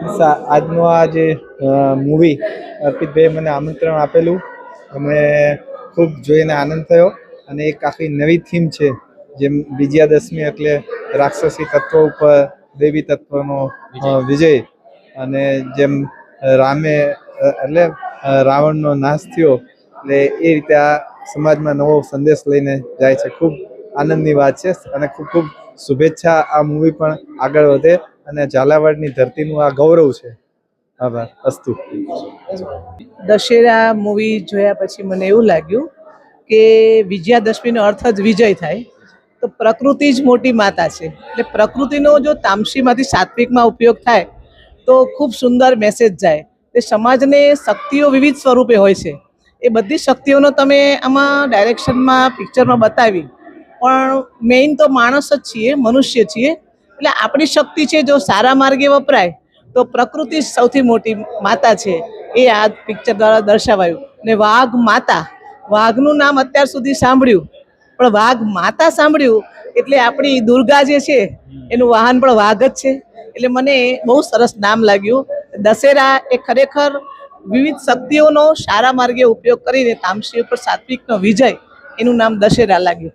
આજનો આ જે મૂવી અર્પિતભાઈએ મને આમંત્રણ આપેલું, અમે ખૂબ જોઈને આનંદ થયો. અને એક આખી નવી થીમ છે, જેમ વિજયાદશમી એટલે રાક્ષસી તત્વો ઉપર દેવી તત્વનો વિજય, અને જેમ રામે એટલે રાવણનો નાશ થયો, એટલે એ રીતે આ સમાજમાં નવો સંદેશ લઈને જાય છે. ખૂબ આનંદની વાત છે અને ખૂબ ખૂબ શુભેચ્છા. આ મૂવી પણ આગળ વધે અને ઝાલાવાડની ધરતીનું આ ગૌરવ છે. આભાર. અસ્તુ. દશેરા મૂવી જોયા પછી મને એવું લાગ્યું કે વિજયાદશમીનો અર્થ જ વિજય થાય, તો પ્રકૃતિ જ મોટી માતા છે. એટલે પ્રકૃતિનો જો તામસીમાંથી સાત્વિકમાં ઉપયોગ થાય તો ખૂબ સુંદર મેસેજ જાય. તે સમાજને શક્તિઓ વિવિધ સ્વરૂપે હોય છે, એ બધી શક્તિઓનો તમે આમાં ડાયરેક્શનમાં પિક્ચરમાં બતાવી, પણ મેઇન તો માણસ જ છીએ, મનુષ્ય છીએ. એટલે આપણી શક્તિ છે જો સારા માર્ગે વપરાય તો પ્રકૃતિ સૌથી મોટી માતા છે, એ આ પિક્ચર દ્વારા દર્શાવાયું. ને વાઘ માતા, વાઘનું નામ અત્યાર સુધી સાંભળ્યું, પણ વાઘ માતા સાંભળ્યું એટલે આપણી દુર્ગા જે છે એનું વાહન પણ વાઘ જ છે. એટલે મને બહુ સરસ નામ લાગ્યું. દશેરા એ ખરેખર વિવિધ શક્તિઓનો સારા માર્ગે ઉપયોગ કરીને તામસી ઉપર સાત્વિકનો વિજય, એનું નામ દશેરા લાગ્યું.